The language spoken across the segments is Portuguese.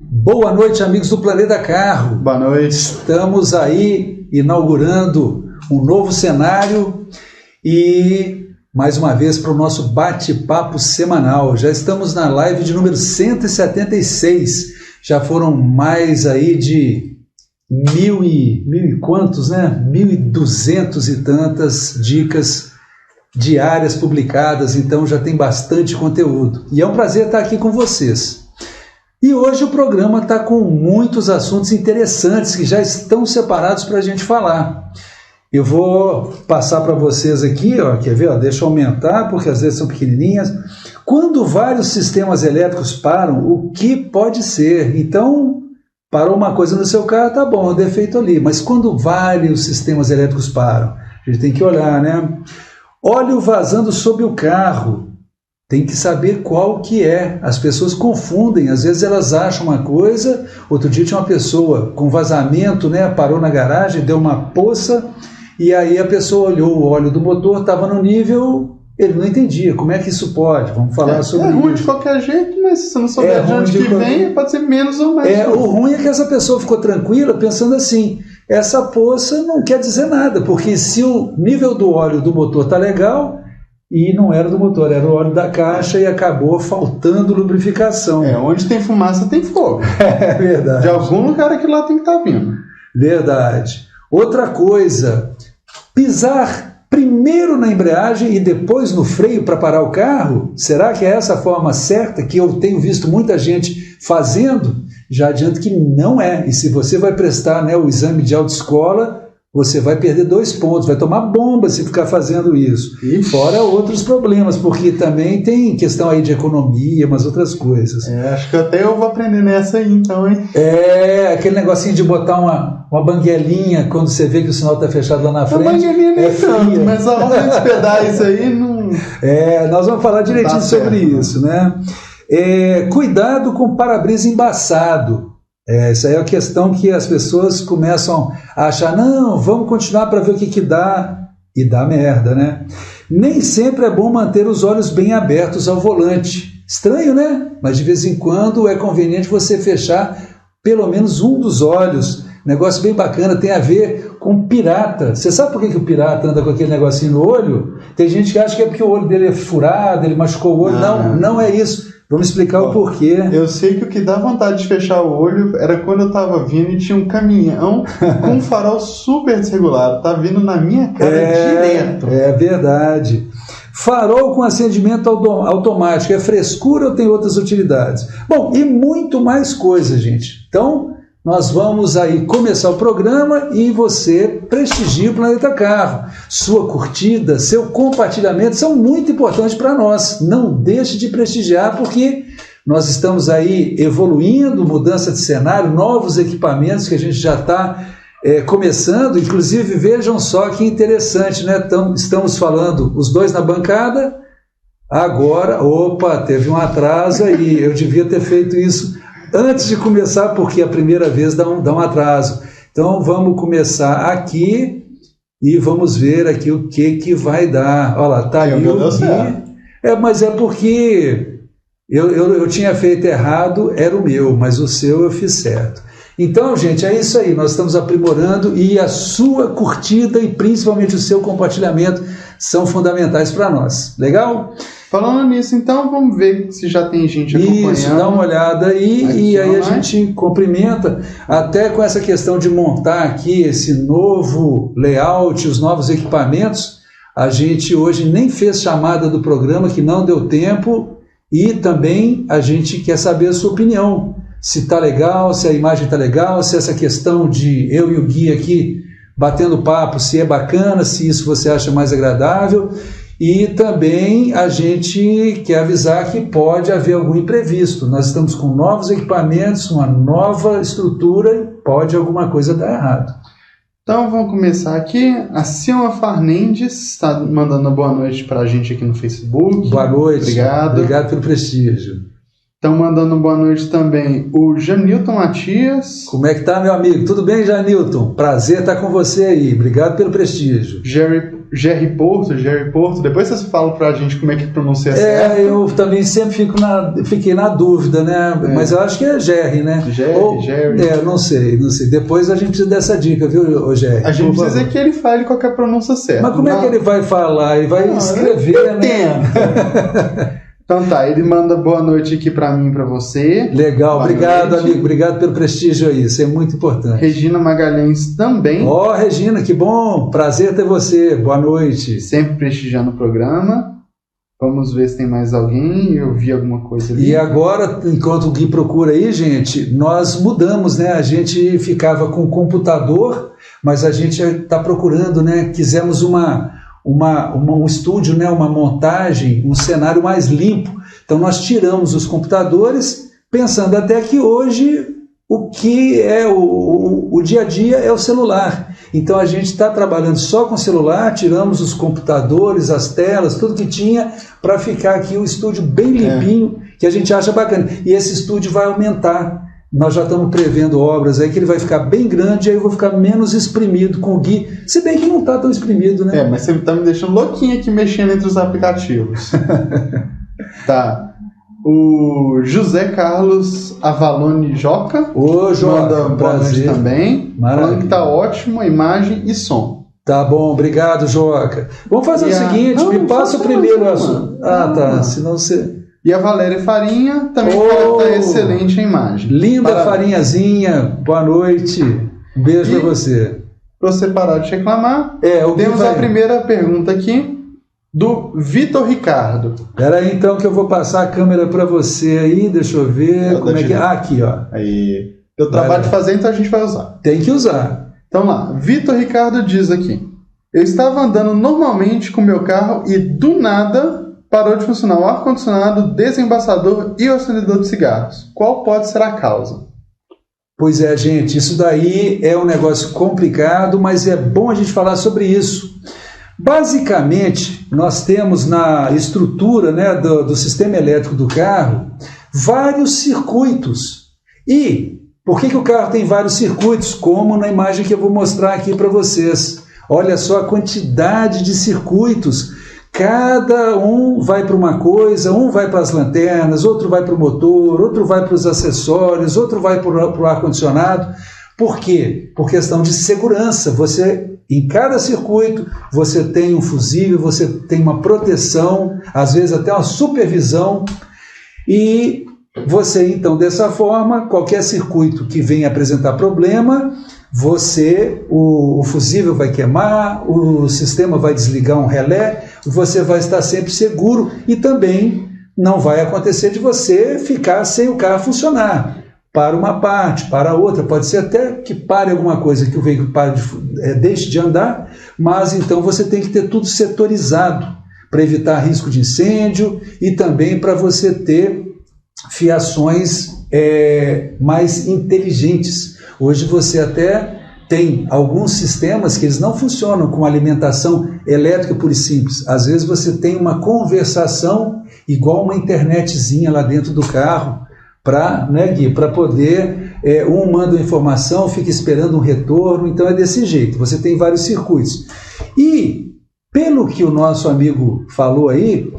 Boa noite, amigos do Planeta Carro. Boa noite. Estamos aí inaugurando um novo cenário e, mais uma vez, para o nosso bate-papo semanal. Já estamos na live de número 176. Já foram mais aí de mil e quantos, né? 1.200 e tantas dicas diárias publicadas, então já tem bastante conteúdo. E é um prazer estar aqui com vocês. E hoje o programa está com muitos assuntos interessantes que já estão separados para a gente falar. Eu vou passar para vocês aqui, ó, quer ver? Ó, deixa eu aumentar, porque às vezes são pequenininhas. Quando vários sistemas elétricos param, o que pode ser? Então, parou uma coisa no seu carro, tá bom, é um defeito ali. Mas quando vários sistemas elétricos param, a gente tem que olhar, né? Óleo vazando sob o carro. Tem que saber qual que é. As pessoas confundem, às vezes elas acham uma coisa. Outro dia tinha uma pessoa com vazamento, né? Parou na garagem, deu uma poça, e aí a pessoa olhou o óleo do motor, estava no nível, ele não entendia. Como é que isso pode? Vamos falar sobre isso. É ruim de qualquer jeito, mas se você não souber de onde que vem, pode ser menos ou mais. O ruim é que essa pessoa ficou tranquila pensando assim, essa poça não quer dizer nada, porque se o nível do óleo do motor está legal, e não era do motor, era o óleo da caixa e acabou faltando lubrificação. Onde tem fumaça tem fogo. É verdade. De algum lugar aquilo lá tem que estar vindo. Verdade. Outra coisa, pisar primeiro na embreagem e depois no freio para parar o carro? Será que é essa a forma certa que eu tenho visto muita gente fazendo? Já adianto que não é. E se você vai prestar, né, o exame de autoescola, você vai perder 2 pontos, vai tomar bomba se ficar fazendo isso. Ixi. Fora outros problemas, porque também tem questão aí de economia, mas outras coisas. Acho que até eu vou aprender nessa aí então, hein? Aquele negocinho de botar uma banguelinha quando você vê que o sinal está fechado lá na frente. A banguelinha nem tanto, mas a hora de despedar isso aí não... Nós vamos falar direitinho sobre isso, né? Cuidado com o para-brisa embaçado. Essa é a questão que as pessoas começam a achar, não, vamos continuar para ver o que dá, e dá merda, né? Nem sempre é bom manter os olhos bem abertos ao volante. Estranho, né? Mas de vez em quando é conveniente você fechar pelo menos um dos olhos. Negócio bem bacana, tem a ver com pirata. Você sabe por que o pirata anda com aquele negocinho no olho? Tem gente que acha que é porque o olho dele é furado, ele machucou o olho. Não é isso. Vamos explicar o porquê. Eu sei que o que dá vontade de fechar o olho era quando eu estava vindo e tinha um caminhão com um farol super desregulado. Tá vindo na minha cara direto. É verdade. Farol com acendimento automático. É frescura ou tem outras utilidades? Bom, e muito mais coisas, gente. Então, nós vamos aí começar o programa e você prestigia o Planeta Carro. Sua curtida, seu compartilhamento são muito importantes para nós. Não deixe de prestigiar, porque nós estamos aí evoluindo, mudança de cenário, novos equipamentos que a gente já está começando. Inclusive, vejam só que interessante, né? Estamos falando os dois na bancada. Agora, teve um atraso aí. Eu devia ter feito isso antes de começar, porque a primeira vez dá um atraso. Então vamos começar aqui e vamos ver aqui o que vai dar. Olha lá, tá aí o Gui. Mas é porque eu tinha feito errado, era o meu, mas o seu eu fiz certo. Então, gente, é isso aí, nós estamos aprimorando e a sua curtida e principalmente o seu compartilhamento são fundamentais para nós. Legal? Falando nisso, então, vamos ver se já tem gente acompanhando. Isso, dá uma olhada aí e aí a gente cumprimenta, até com essa questão de montar aqui esse novo layout, os novos equipamentos. A gente hoje nem fez chamada do programa, que não deu tempo, e também a gente quer saber a sua opinião. Se está legal, se a imagem está legal, se essa questão de eu e o Gui aqui batendo papo, se é bacana, se isso você acha mais agradável. E também a gente quer avisar que pode haver algum imprevisto. Nós estamos com novos equipamentos, uma nova estrutura e pode alguma coisa dar errado. Então vamos começar aqui. A Silma Farnendes está mandando boa noite para a gente aqui no Facebook. Boa noite. Obrigado. Obrigado pelo prestígio. Estão mandando boa noite também o Janilton Matias. Como é que tá, meu amigo? Tudo bem, Janilton? Prazer estar com você aí. Obrigado pelo prestígio. Jerry Porto, depois vocês falam pra gente como é que pronuncia certo. Eu também sempre fiquei na dúvida, né? Mas eu acho que é Jerry, né? Jerry. Não sei. Depois a gente precisa dessa dica, viu, Jerry? A gente precisa que ele fale qual que é a pronúncia certa. Mas como é que ele vai falar? Ele vai escrever, né? Então tá, ele manda boa noite aqui pra mim e pra você. Legal, boa obrigado, noite. amigo. Obrigado pelo prestígio aí, isso é muito importante. Regina Magalhães também. Regina, que bom, prazer ter você, boa noite. Sempre prestigiando o programa. Vamos ver se tem mais alguém, eu vi alguma coisa ali. E agora, enquanto o Gui procura aí, gente, nós mudamos, né? A gente ficava com o computador, mas a gente está procurando, né? Quisemos um estúdio, né, uma montagem, um cenário mais limpo. Então nós tiramos os computadores, pensando até que hoje o que é o dia a dia é o celular. Então a gente está trabalhando só com celular, tiramos os computadores, as telas, tudo que tinha, para ficar aqui o estúdio bem limpinho, que a gente acha bacana. E esse estúdio vai aumentar. Nós já estamos prevendo obras aí que ele vai ficar bem grande e aí eu vou ficar menos exprimido com o Gui. Se bem que não está tão exprimido, né? Mas você está me deixando louquinho aqui mexendo entre os aplicativos. Tá. O José Carlos Avalone Joca. Joca, manda boa noite também. Maravilha. Falando que tá ótimo a imagem e som. Tá bom, obrigado, Joca. Vamos fazer o seguinte, me passa o primeiro assunto. Tá, senão você... E a Valéria Farinha também fala que tá excelente a imagem. Linda Farinhazinha, boa noite. Um beijo para você. Para você parar de reclamar, temos a primeira pergunta aqui do Vitor Ricardo. Espera aí então que eu vou passar a câmera para você aí, deixa eu ver como é que... aqui, ó. Aí, eu trabalho de fazer, então a gente vai usar. Tem que usar. Então lá, Vitor Ricardo diz aqui: eu estava andando normalmente com meu carro e do nada parou de funcionar o ar-condicionado, o desembaçador e o acendedor de cigarros. Qual pode ser a causa? Pois é, gente, isso daí é um negócio complicado, mas é bom a gente falar sobre isso. Basicamente, nós temos na estrutura, né, do sistema elétrico do carro vários circuitos. E por que o carro tem vários circuitos? Como na imagem que eu vou mostrar aqui para vocês. Olha só a quantidade de circuitos. Cada um vai para uma coisa, um vai para as lanternas, outro vai para o motor, outro vai para os acessórios, outro vai para o ar-condicionado. Por quê? Por questão de segurança. Em cada circuito, você tem um fusível, você tem uma proteção, às vezes até uma supervisão, e você, então, dessa forma, qualquer circuito que venha apresentar problema, o fusível vai queimar, o sistema vai desligar um relé, você vai estar sempre seguro e também não vai acontecer de você ficar sem o carro funcionar. Para uma parte, para a outra, pode ser até que pare alguma coisa, que o veículo deixe de andar, mas então você tem que ter tudo setorizado para evitar risco de incêndio e também para você ter fiações mais inteligentes. Hoje você até tem alguns sistemas que eles não funcionam com alimentação elétrica pura e simples. Às vezes você tem uma conversação igual uma internetzinha lá dentro do carro, para poder, um manda uma informação, fica esperando um retorno, então é desse jeito, você tem vários circuitos. E, pelo que o nosso amigo falou aí,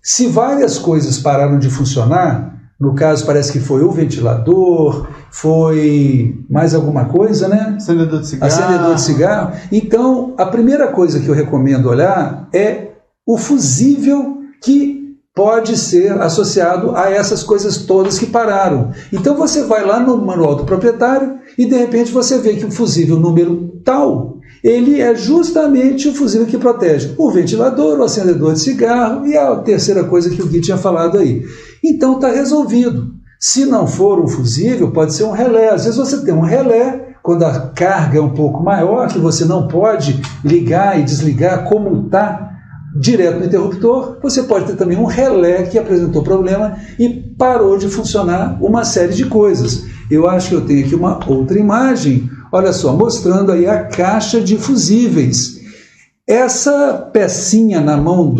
se várias coisas pararam de funcionar, no caso parece que foi o ventilador, foi mais alguma coisa, né? Acendedor de cigarro. Então, a primeira coisa que eu recomendo olhar é o fusível que pode ser associado a essas coisas todas que pararam. Então você vai lá no manual do proprietário e de repente você vê que o fusível número tal, ele é justamente o fusível que protege o ventilador, o acendedor de cigarro e a terceira coisa que o Gui tinha falado aí. Então está resolvido. Se não for um fusível, pode ser um relé. Às vezes você tem um relé, quando a carga é um pouco maior, que você não pode ligar e desligar como está direto no interruptor, você pode ter também um relé que apresentou problema e parou de funcionar uma série de coisas. Eu acho que eu tenho aqui uma outra imagem, olha só, mostrando aí a caixa de fusíveis. Essa pecinha na mão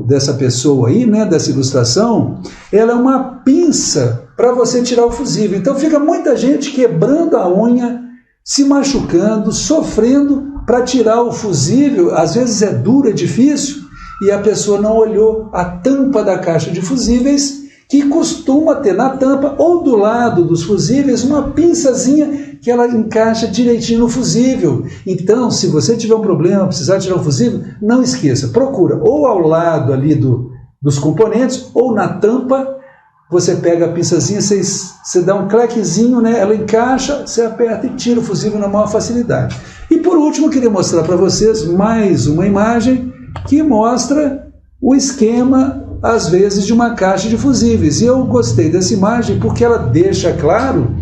dessa pessoa aí, né, dessa ilustração, ela é uma pinça para você tirar o fusível. Então fica muita gente quebrando a unha se machucando, sofrendo para tirar o fusível. Às vezes é duro, é difícil, e a pessoa não olhou a tampa da caixa de fusíveis, que costuma ter na tampa ou do lado dos fusíveis uma pinçazinha que ela encaixa direitinho no fusível. Então, se você tiver um problema, precisar tirar o fusível, não esqueça, procura ou ao lado ali dos componentes ou na tampa. Você pega a pinçazinha, você dá um clequezinho, né? Ela encaixa, você aperta e tira o fusível na maior facilidade. E por último, eu queria mostrar para vocês mais uma imagem que mostra o esquema, às vezes, de uma caixa de fusíveis. E eu gostei dessa imagem porque ela deixa claro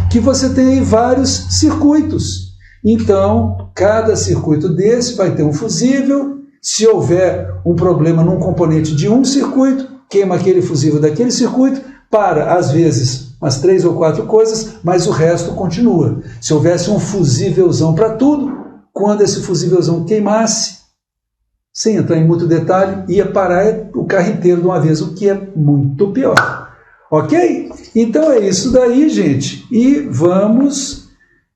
que você tem aí vários circuitos. Então, cada circuito desse vai ter um fusível. Se houver um problema num componente de um circuito, queima aquele fusível daquele circuito, para, às vezes, umas 3 ou 4 coisas, mas o resto continua. Se houvesse um fusívelzão para tudo, quando esse fusívelzão queimasse, sem entrar em muito detalhe, ia parar o carro inteiro de uma vez, o que é muito pior. Ok? Então é isso daí, gente. E vamos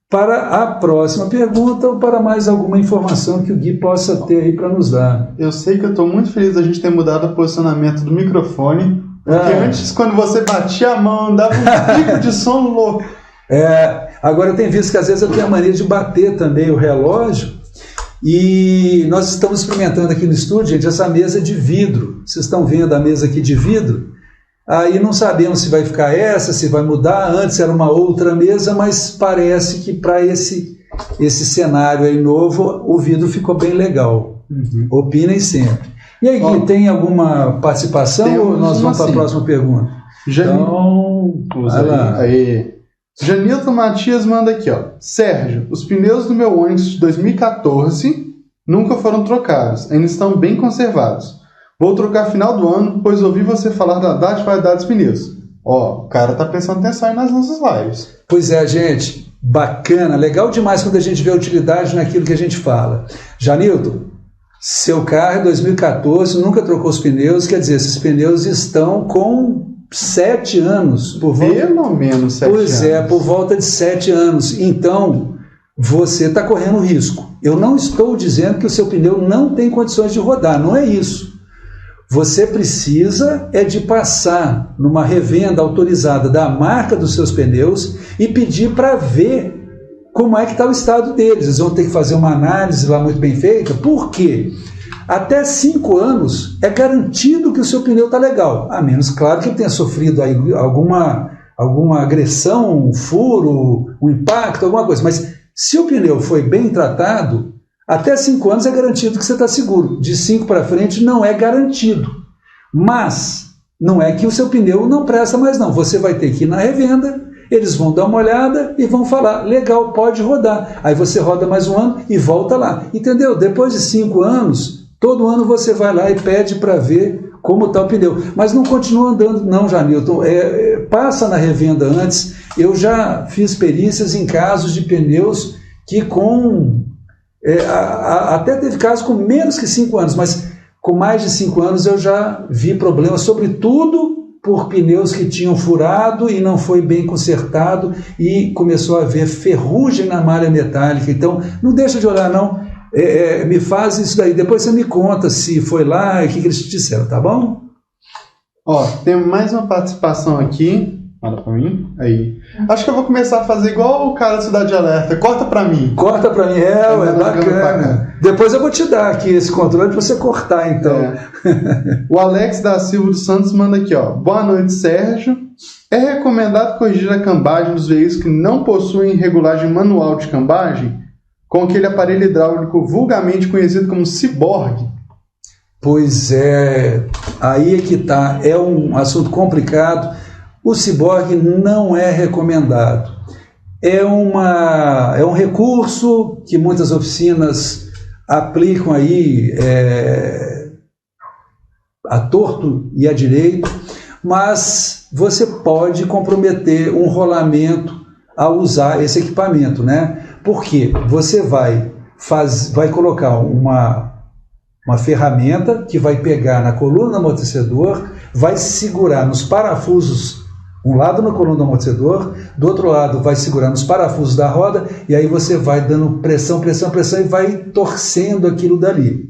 para a próxima pergunta ou para mais alguma informação que o Gui possa ter aí para nos dar. Eu sei que eu estou muito feliz da gente ter mudado o posicionamento do microfone, porque antes, quando você batia a mão, dava um pico de som louco. Agora eu tenho visto que às vezes eu tenho a mania de bater também o relógio, e nós estamos experimentando aqui no estúdio, gente, essa mesa de vidro. Vocês estão vendo a mesa aqui de vidro? Aí não sabemos se vai ficar essa, se vai mudar. Antes era uma outra mesa, mas parece que para esse cenário aí novo, o vidro ficou bem legal. Opinem sempre. E aí, Gui, tem alguma participação ou nós vamos para a próxima pergunta? Então, vai lá. Janilton Matias manda aqui, ó. Sérgio, os pneus do meu Onix de 2014 nunca foram trocados, ainda estão bem conservados. Vou trocar final do ano, pois ouvi você falar da validade dos pneus. Ó, o cara tá prestando atenção aí nas nossas lives. Pois é, gente, bacana, legal demais quando a gente vê a utilidade naquilo que a gente fala. Janilton, seu carro é 2014, nunca trocou os pneus, quer dizer, esses pneus estão com 7 anos. Pelo menos 7 anos. Pois é, por volta de 7 anos. Então, você está correndo risco. Eu não estou dizendo que o seu pneu não tem condições de rodar, não é isso. Você precisa de passar numa revenda autorizada da marca dos seus pneus e pedir para ver como é que está o estado deles. Eles vão ter que fazer uma análise lá muito bem feita. Por quê? Até 5 anos é garantido que o seu pneu está legal, a menos, claro, que ele tenha sofrido aí alguma agressão, um furo, um impacto, alguma coisa. Mas se o pneu foi bem tratado, até 5 anos é garantido que você está seguro. De 5 para frente não é garantido. Mas não é que o seu pneu não presta mais não. Você vai ter que ir na revenda, eles vão dar uma olhada e vão falar, legal, pode rodar. Aí você roda mais um ano e volta lá. Entendeu? Depois de 5 anos, todo ano você vai lá e pede para ver como está o pneu. Mas não continua andando não, Janilton. Passa na revenda antes. Eu já fiz perícias em casos de pneus que até teve casos com menos que 5 anos, mas com mais de 5 anos eu já vi problemas, sobretudo por pneus que tinham furado e não foi bem consertado e começou a haver ferrugem na malha metálica. Então, não deixa de olhar não, me faz isso daí, depois você me conta se foi lá e o que eles te disseram, tá bom? Ó, tem mais uma participação aqui. Manda pra mim. Aí. Acho que eu vou começar a fazer igual o cara do Cidade Alerta. Corta pra mim. Corta pra mim, é bacana. Depois eu vou te dar aqui esse controle pra você cortar, então. O Alex da Silva dos Santos manda aqui, ó. Boa noite, Sérgio. É recomendado corrigir a cambagem dos veículos que não possuem regulagem manual de cambagem com aquele aparelho hidráulico vulgarmente conhecido como ciborgue? Pois é, aí é que tá. É um assunto complicado. O ciborgue não é recomendado. É um recurso que muitas oficinas aplicam aí a torto e a direito, mas você pode comprometer um rolamento ao usar esse equipamento, né? Porque você vai colocar uma ferramenta que vai pegar na coluna do amortecedor, vai segurar nos parafusos Um lado na coluna do amortecedor, do outro lado vai segurando os parafusos da roda, e aí você vai dando pressão, pressão, pressão e vai torcendo aquilo dali.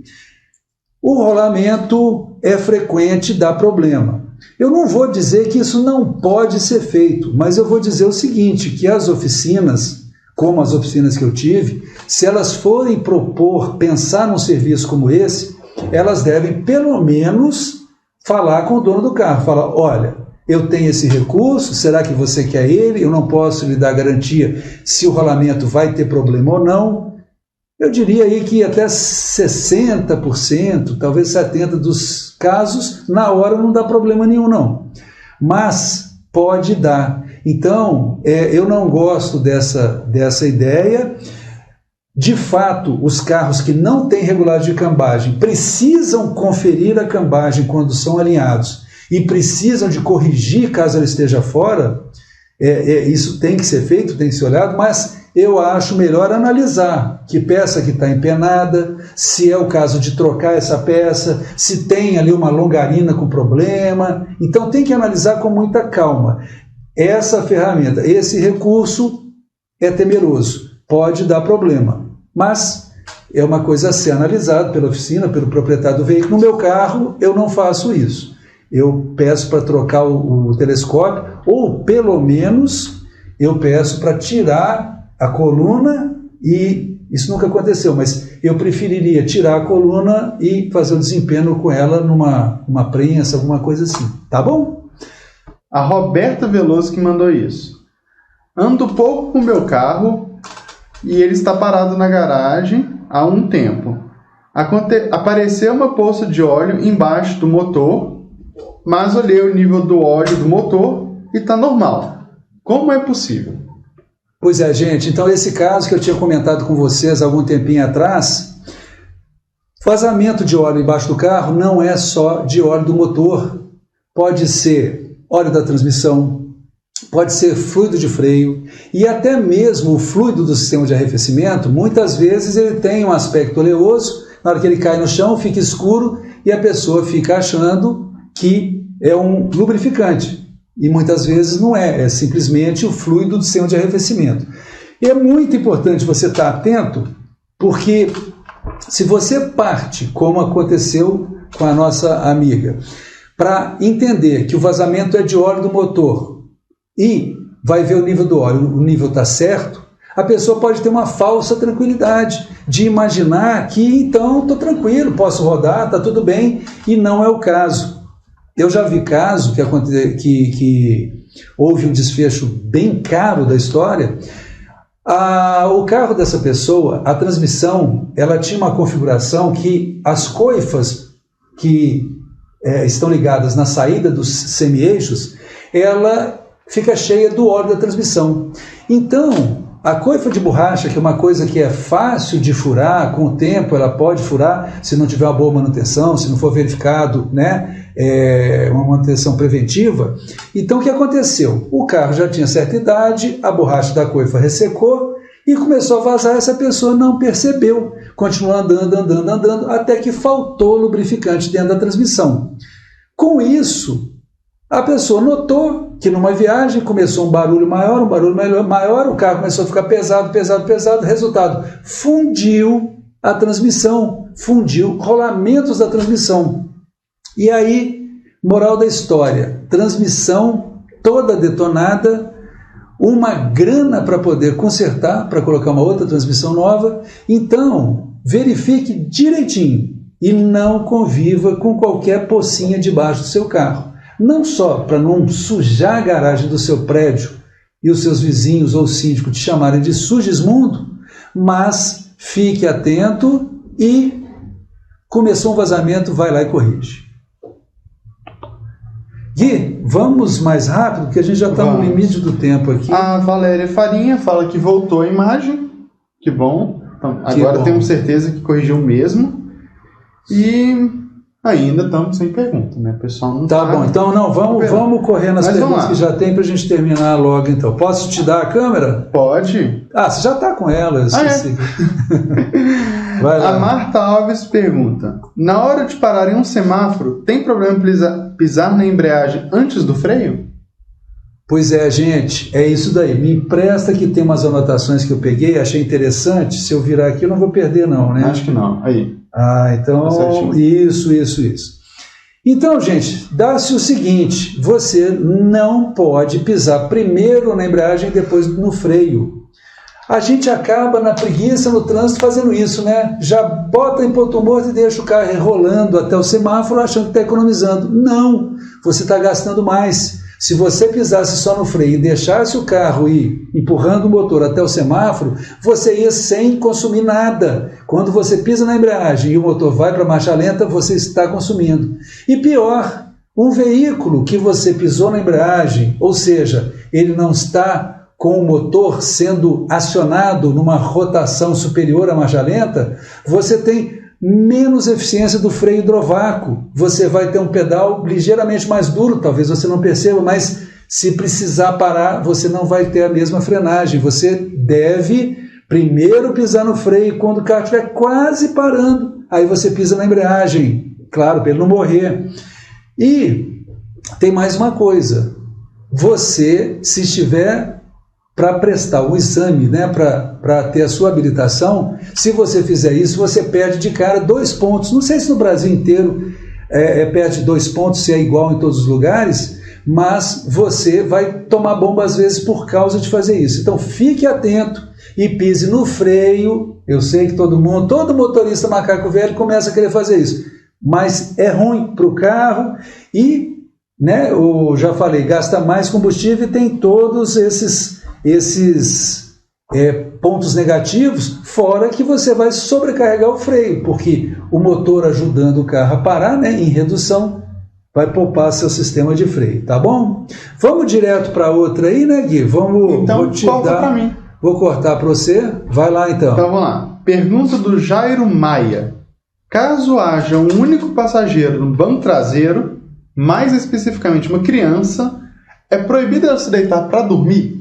O rolamento é frequente, dá problema. Eu não vou dizer que isso não pode ser feito, mas eu vou dizer o seguinte, que as oficinas, como as oficinas que eu tive, se elas forem pensar num serviço como esse, elas devem pelo menos falar com o dono do carro, falar, olha, eu tenho esse recurso, será que você quer ele? Eu não posso lhe dar garantia se o rolamento vai ter problema ou não. Eu diria aí que até 60%, talvez 70% dos casos, na hora não dá problema nenhum não, mas pode dar. Então, eu não gosto dessa ideia. De fato, os carros que não têm regulagem de cambagem precisam conferir a cambagem quando são alinhados e precisam de corrigir caso ela esteja fora. Isso tem que ser feito, tem que ser olhado, mas eu acho melhor analisar que peça que está empenada, se é o caso de trocar essa peça, se tem ali uma longarina com problema. Então tem que analisar com muita calma. Essa ferramenta, esse recurso é temeroso, pode dar problema, mas é uma coisa a ser analisada pela oficina, pelo proprietário do veículo. No meu carro, eu não faço isso. Eu peço para trocar o telescópio, ou pelo menos eu peço para tirar a coluna, e isso nunca aconteceu, mas eu preferiria tirar a coluna e fazer o desempenho com ela numa prensa, alguma coisa assim. Tá bom? A Roberta Veloso que mandou isso. Ando pouco com o meu carro e ele está parado na garagem há um tempo. Apareceu uma poça de óleo embaixo do motor, mas olhei o nível do óleo do motor e está normal. Como é possível? Pois é, gente. Então, esse caso que eu tinha comentado com vocês há algum tempinho atrás, vazamento de óleo embaixo do carro não é só de óleo do motor. Pode ser óleo da transmissão, pode ser fluido de freio e até mesmo o fluido do sistema de arrefecimento. Muitas vezes ele tem um aspecto oleoso, na hora que ele cai no chão fica escuro e a pessoa fica achando que é um lubrificante. E muitas vezes não é simplesmente o fluido do sistema de arrefecimento. E é muito importante você estar atento, porque se você parte, como aconteceu com a nossa amiga, para entender que o vazamento é de óleo do motor e vai ver o nível do óleo, o nível está certo, a pessoa pode ter uma falsa tranquilidade de imaginar que então estou tranquilo, posso rodar, está tudo bem, e não é o caso. Eu já vi caso que houve um desfecho bem caro da história. O carro dessa pessoa, a transmissão, ela tinha uma configuração que as coifas que estão ligadas na saída dos semi-eixos, ela fica cheia do óleo da transmissão. Então, a coifa de borracha, que é uma coisa que é fácil de furar, com o tempo ela pode furar, se não tiver uma boa manutenção, se não for verificado, uma manutenção preventiva. Então o que aconteceu? O carro já tinha certa idade, a borracha da coifa ressecou e começou a vazar, essa pessoa não percebeu, continuou andando, até que faltou lubrificante dentro da transmissão. Com isso, a pessoa notou que numa viagem começou um barulho maior, o carro começou a ficar pesado, resultado, fundiu a transmissão, fundiu rolamentos da transmissão. E aí, moral da história, transmissão toda detonada, uma grana para poder consertar, para colocar uma outra transmissão nova. Então, verifique direitinho e não conviva com qualquer pocinha debaixo do seu carro. Não só para não sujar a garagem do seu prédio e os seus vizinhos ou síndico te chamarem de sujesmundo, mas fique atento e começou um vazamento, vai lá e corrige. Gui, vamos mais rápido, porque a gente já está no limite do tempo aqui. A Valéria Farinha fala que voltou a imagem. Que bom. Então, agora temos certeza que corrigiu mesmo. E ainda estamos sem pergunta, né? O pessoal não tá bom, então vamos correr nas perguntas que já tem para a gente terminar logo, então. Posso te dar a câmera? Pode. Você já está com ela, eu esqueci. Vai lá. A Marta Alves pergunta: na hora de parar em um semáforo, tem problema pisar na embreagem antes do freio? Pois é, gente, é isso daí. Me empresta que tem umas anotações que eu peguei, achei interessante. Se eu virar aqui, eu não vou perder, não, né? Acho que não. Aí. Então, isso. Então, gente, dá-se o seguinte, você não pode pisar primeiro na embreagem e depois no freio. A gente acaba na preguiça, no trânsito, fazendo isso, né? Já bota em ponto morto e deixa o carro rolando até o semáforo achando que está economizando. Não, você está gastando mais. Se você pisasse só no freio e deixasse o carro ir empurrando o motor até o semáforo, você ia sem consumir nada. Quando você pisa na embreagem e o motor vai para a marcha lenta, você está consumindo. E pior, um veículo que você pisou na embreagem, ou seja, ele não está com o motor sendo acionado numa rotação superior à marcha lenta, você tem menos eficiência do freio hidrovácuo. Você vai ter um pedal ligeiramente mais duro, talvez você não perceba, mas se precisar parar, você não vai ter a mesma frenagem. Você deve primeiro pisar no freio quando o carro estiver quase parando. Aí você pisa na embreagem, claro, para ele não morrer. E tem mais uma coisa. Você, se estiver para prestar o exame, né, para ter a sua habilitação, se você fizer isso, você perde de cara 2 pontos. Não sei se no Brasil inteiro perde 2 pontos, se é igual em todos os lugares, mas você vai tomar bomba às vezes por causa de fazer isso. Então fique atento e pise no freio. Eu sei que todo motorista macaco velho começa a querer fazer isso, mas é ruim para o carro e, né, eu já falei, gasta mais combustível e tem todos esses pontos negativos, fora que você vai sobrecarregar o freio, porque o motor ajudando o carro a parar, né, em redução, vai poupar seu sistema de freio, tá bom? Vamos direto para outra aí, né, Gui? Então, corta para mim. Vou cortar para você, vai lá então. Então vamos lá. Pergunta do Jairo Maia. Caso haja um único passageiro no banco traseiro, mais especificamente uma criança, é proibido ela se deitar para dormir?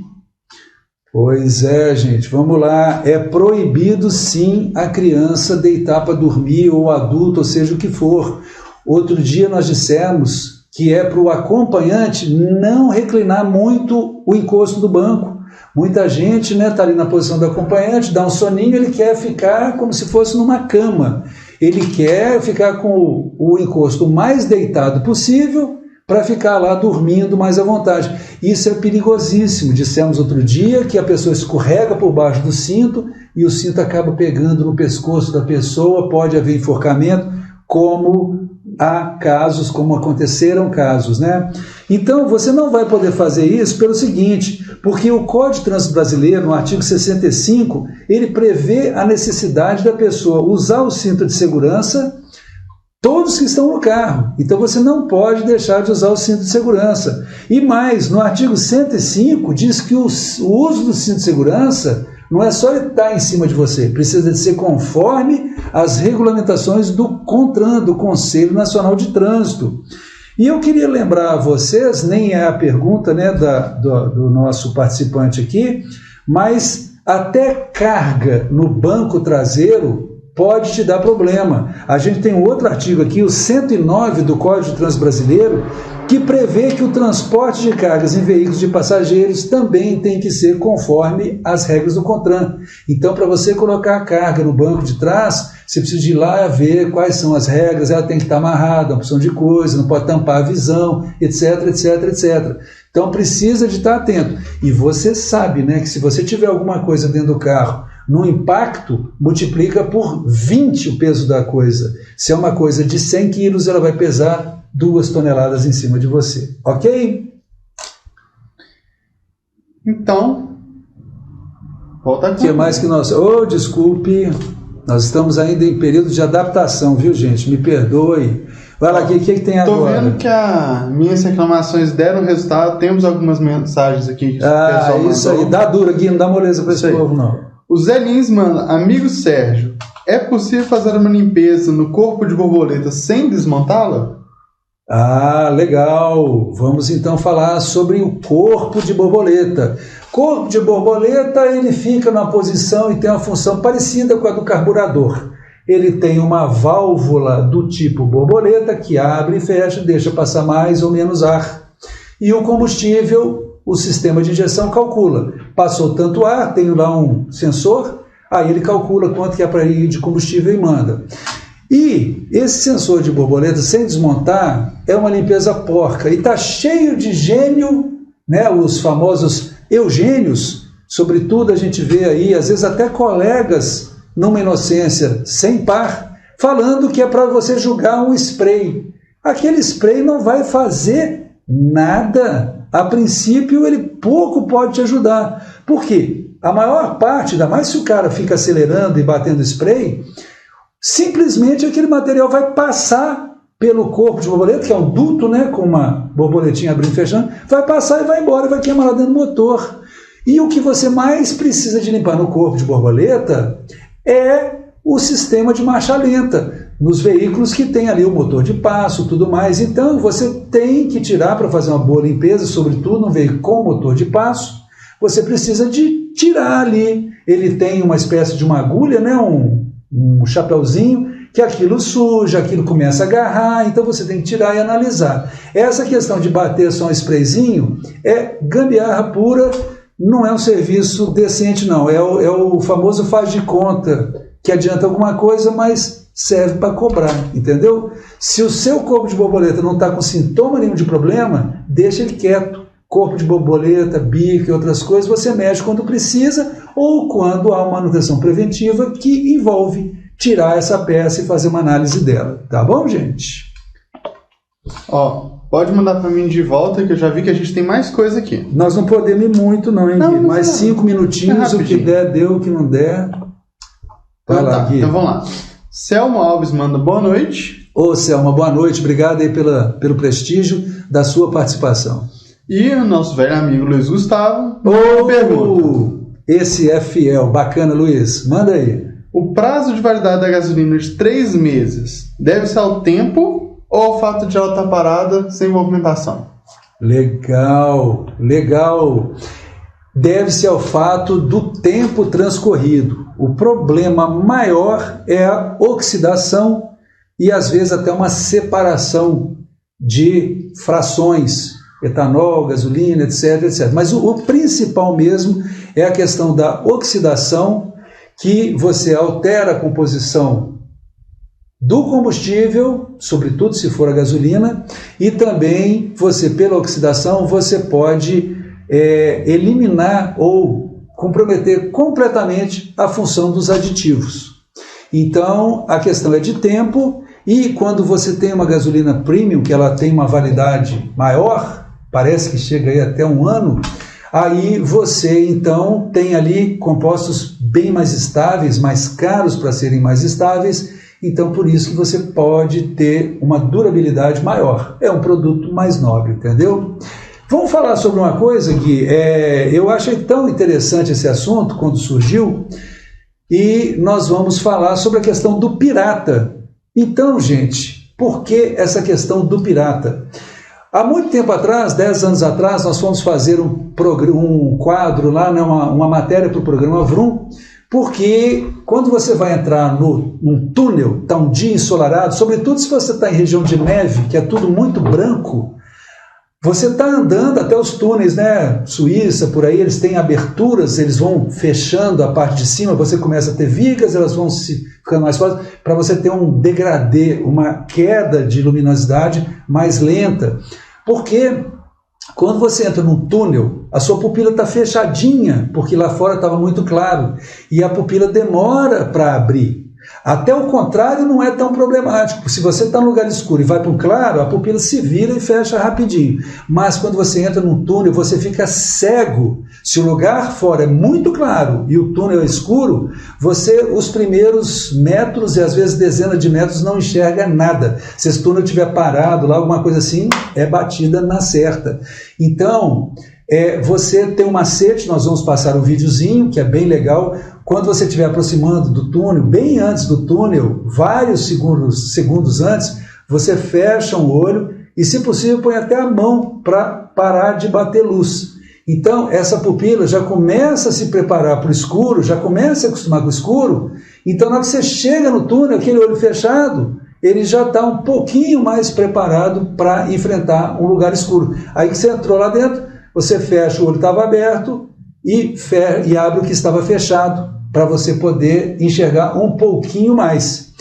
Pois é, gente, vamos lá. É proibido sim a criança deitar para dormir, ou adulto, ou seja o que for. Outro dia nós dissemos que é para o acompanhante não reclinar muito o encosto do banco. Muita gente, né, tá ali na posição do acompanhante, dá um soninho, ele quer ficar como se fosse numa cama. Ele quer ficar com o encosto mais deitado possível, para ficar lá dormindo mais à vontade. Isso é perigosíssimo. Dissemos outro dia que a pessoa escorrega por baixo do cinto e o cinto acaba pegando no pescoço da pessoa, pode haver enforcamento, como aconteceram casos, né? Então, você não vai poder fazer isso pelo seguinte, porque o Código de Trânsito Brasileiro, no artigo 65, ele prevê a necessidade da pessoa usar o cinto de segurança todos que estão no carro. Então você não pode deixar de usar o cinto de segurança. E mais, no artigo 105 diz que o uso do cinto de segurança não é só ele estar em cima de você, precisa de ser conforme as regulamentações do CONTRAN, do Conselho Nacional de Trânsito. E eu queria lembrar a vocês, nem é a pergunta, né, do nosso participante aqui, mas até carga no banco traseiro pode te dar problema. A gente tem um outro artigo aqui, o 109 do Código de Trânsito Brasileiro, que prevê que o transporte de cargas em veículos de passageiros também tem que ser conforme as regras do CONTRAN. Então, para você colocar a carga no banco de trás, você precisa ir lá ver quais são as regras, ela tem que estar amarrada, uma opção de coisa, não pode tampar a visão, etc, etc, etc. Então, precisa de estar atento. E você sabe, né, que se você tiver alguma coisa dentro do carro, no impacto, multiplica por 20 o peso da coisa. Se é uma coisa de 100 quilos, ela vai pesar 2 toneladas em cima de você. Ok? Então, volta aqui. O que mais que nós... desculpe, nós estamos ainda em período de adaptação, viu, gente? Me perdoe. Vai lá, o que tem agora? Estou vendo que as minhas reclamações deram resultado. Temos algumas mensagens aqui que o pessoal mandou. Isso aí. Dá dura, Gui, não dá moleza para esse povo, não. O Zé Lins manda, amigo Sérgio, é possível fazer uma limpeza no corpo de borboleta sem desmontá-la? Legal. Vamos então falar sobre o corpo de borboleta. Corpo de borboleta, ele fica numa posição e tem uma função parecida com a do carburador. Ele tem uma válvula do tipo borboleta que abre e fecha, deixa passar mais ou menos ar. E o combustível o sistema de injeção calcula. Passou tanto ar, tem lá um sensor, aí ele calcula quanto que é para ir de combustível e manda. E esse sensor de borboleta, sem desmontar, é uma limpeza porca. E está cheio de gênio, né, os famosos eugênios, sobretudo a gente vê aí, às vezes até colegas, numa inocência sem par, falando que é para você jogar um spray. Aquele spray não vai fazer nada. A princípio, ele pouco pode te ajudar. Por quê? A maior parte, ainda mais se o cara fica acelerando e batendo spray, simplesmente aquele material vai passar pelo corpo de borboleta, que é um duto, né, com uma borboletinha abrindo e fechando, vai passar e vai embora, vai queimar lá dentro do motor. E o que você mais precisa de limpar no corpo de borboleta é o sistema de marcha lenta, nos veículos que tem ali o motor de passo, tudo mais. Então, você tem que tirar para fazer uma boa limpeza, sobretudo num veículo com motor de passo, você precisa de tirar ali. Ele tem uma espécie de uma agulha, né, um chapeuzinho, que aquilo suja, aquilo começa a agarrar, então você tem que tirar e analisar. Essa questão de bater só um sprayzinho é gambiarra pura, não é um serviço decente não, é o famoso faz de conta, que adianta alguma coisa, mas serve para cobrar, entendeu? Se o seu corpo de borboleta não está com sintoma nenhum de problema, deixa ele quieto. Corpo de borboleta, bico e outras coisas, você mexe quando precisa ou quando há uma manutenção preventiva que envolve tirar essa peça e fazer uma análise dela. Tá bom, gente? Ó, pode mandar para mim de volta, que eu já vi que a gente tem mais coisa aqui. Nós não podemos ir muito não, hein, Gui? Mais 5 minutinhos, o que der, deu, o que não der. Vai lá, Gui. Então vamos lá. Selma Alves manda boa noite. Ô, Selma, boa noite. Obrigado aí pelo prestígio da sua participação. E o nosso velho amigo Luiz Gustavo pergunta. Esse é fiel. Bacana, Luiz. Manda aí. O prazo de validade da gasolina de 3 meses deve ser ao tempo ou ao fato de ela estar parada sem movimentação? Legal, legal. Deve-se ao fato do tempo transcorrido. O problema maior é a oxidação e, às vezes, até uma separação de frações, etanol, gasolina, etc, etc. Mas o principal mesmo é a questão da oxidação, que você altera a composição do combustível, sobretudo se for a gasolina, e também você, pela oxidação, você pode eliminar ou comprometer completamente a função dos aditivos. Então, a questão é de tempo, e quando você tem uma gasolina premium, que ela tem uma validade maior, parece que chega aí até 1 ano, aí você então tem ali compostos bem mais estáveis, mais caros para serem mais estáveis, então por isso que você pode ter uma durabilidade maior. É um produto mais nobre, entendeu? Vamos falar sobre uma coisa, Gui, eu achei tão interessante esse assunto quando surgiu, e nós vamos falar sobre a questão do pirata. Então, gente, por que essa questão do pirata? Há muito tempo atrás, 10 anos atrás, nós fomos fazer um quadro lá, né, uma matéria para o programa Vroom, porque quando você vai entrar num túnel, está um dia ensolarado, sobretudo se você está em região de neve, que é tudo muito branco, você está andando até os túneis, né? Suíça, por aí, eles têm aberturas, eles vão fechando a parte de cima, você começa a ter vigas, elas vão ficando mais fortes, para você ter um degradê, uma queda de luminosidade mais lenta. Porque quando você entra num túnel, a sua pupila está fechadinha, porque lá fora estava muito claro, e a pupila demora para abrir. Até o contrário não é tão problemático. Se você está num lugar escuro e vai para um claro, a pupila se vira e fecha rapidinho. Mas quando você entra num túnel, você fica cego. Se o lugar fora é muito claro e o túnel é escuro, você, os primeiros metros e às vezes dezenas de metros, não enxerga nada. Se esse túnel estiver parado lá, alguma coisa assim, é batida na certa. Então, você tem um macete, nós vamos passar um videozinho, que é bem legal. Quando você estiver aproximando do túnel, bem antes do túnel, vários segundos antes, você fecha um olho e, se possível, põe até a mão para parar de bater luz. Então, essa pupila já começa a se preparar para o escuro, já começa a se acostumar com o escuro. Então, na hora que você chega no túnel, aquele olho fechado, ele já está um pouquinho mais preparado para enfrentar um lugar escuro. Aí que você entrou lá dentro, você fecha o olho que estava aberto e abre o que estava fechado, para você poder enxergar um pouquinho mais.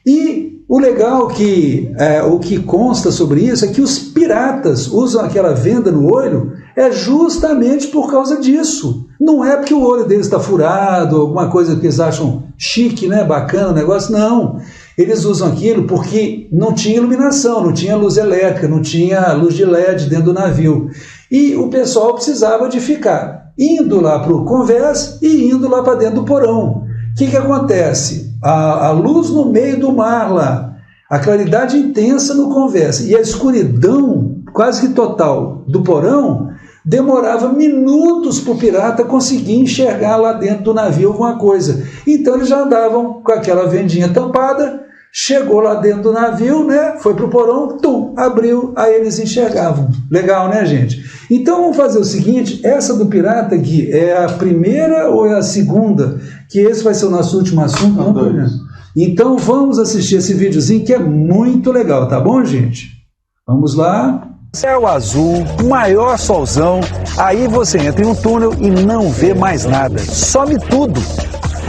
E o legal o que consta sobre isso é que os piratas usam aquela venda no olho justamente por causa disso. Não é porque o olho deles está furado, alguma coisa que eles acham chique, né, bacana o negócio, não. Eles usam aquilo porque não tinha iluminação, não tinha luz elétrica, não tinha luz de LED dentro do navio. E o pessoal precisava de ficar indo lá para o convés e indo lá para dentro do porão. O que acontece? A luz no meio do mar lá, a claridade intensa no convés e a escuridão quase que total do porão, demorava minutos para o pirata conseguir enxergar lá dentro do navio alguma coisa. Então eles já andavam com aquela vendinha tampada, chegou lá dentro do navio, né? Foi para o porão, abriu, aí eles enxergavam. Legal, né, gente? Então vamos fazer o seguinte, essa do pirata aqui é a primeira ou é a segunda? Que esse vai ser o nosso último assunto. Então vamos assistir esse videozinho que é muito legal, tá bom, gente? Vamos lá. Céu azul, maior solzão, aí você entra em um túnel e não vê mais nada, some tudo.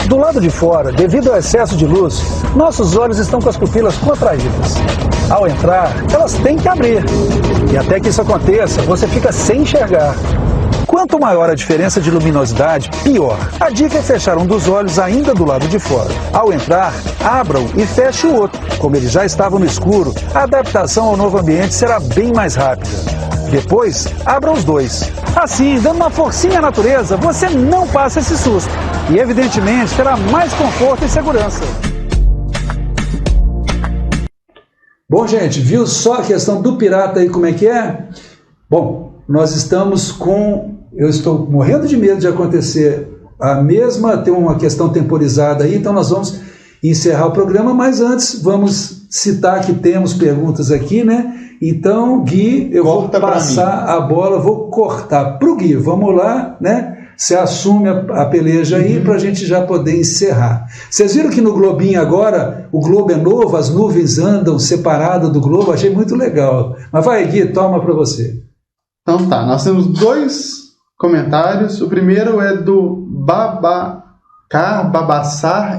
Do lado de fora, devido ao excesso de luz, nossos olhos estão com as pupilas contraídas. Ao entrar, elas têm que abrir. E até que isso aconteça, você fica sem enxergar. Quanto maior a diferença de luminosidade, pior. A dica é fechar um dos olhos ainda do lado de fora. Ao entrar, abra-o e feche o outro. Como eles já estavam no escuro, a adaptação ao novo ambiente será bem mais rápida. Depois, abra os dois. Assim, dando uma forcinha à natureza, você não passa esse susto. E, evidentemente, terá mais conforto e segurança. Bom, gente, viu só a questão do pirata aí, como é que é? Bom, nós estamos eu estou morrendo de medo de acontecer ter uma questão temporizada aí, então nós vamos encerrar o programa, mas antes vamos citar que temos perguntas aqui, né? Então, Gui, eu vou passar a bola, vou cortar para o Gui, vamos lá, né? Você assume a peleja aí para a gente já poder encerrar. Vocês viram que no globinho agora, o globo é novo, as nuvens andam separadas do globo, achei muito legal. Mas vai, Gui, toma para você. Então tá, nós temos 2 comentários. O primeiro é do Babassar,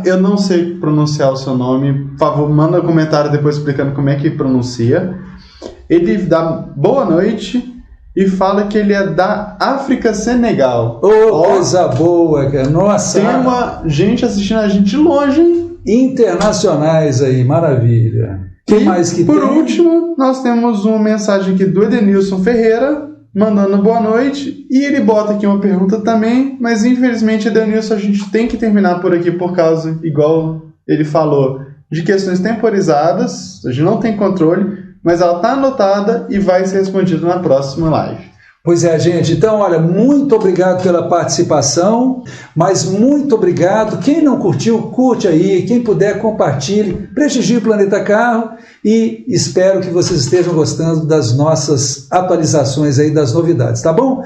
eu não sei pronunciar o seu nome, por favor, manda um comentário depois explicando como é que pronuncia. Ele dá boa noite e fala que ele é da África Senegal. Coisa boa, cara. Nossa! Tem uma gente assistindo a gente de longe, hein? Internacionais aí, maravilha. Quem mais que por tem? último, nós temos uma mensagem aqui do Edenilson Ferreira, mandando boa noite, e ele bota aqui uma pergunta também, mas infelizmente, Edenilson, a gente tem que terminar por aqui por causa, igual ele falou, de questões temporizadas, a gente não tem controle, mas ela está anotada e vai ser respondida na próxima live. Pois é, gente. Então, olha, muito obrigado pela participação, mas muito obrigado. Quem não curtiu, curte aí. Quem puder, compartilhe. Prestigie o Planeta Carro e espero que vocês estejam gostando das nossas atualizações aí, das novidades, tá bom?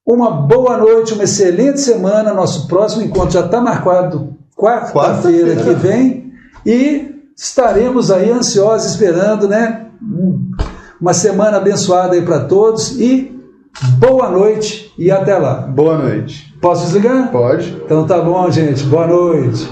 Uma boa noite, uma excelente semana. Nosso próximo encontro já está marcado quarta-feira que vem e estaremos aí ansiosos esperando, né? Uma semana abençoada aí para todos e boa noite e até lá. Boa noite. Posso desligar? Pode. Então tá bom, gente. Boa noite.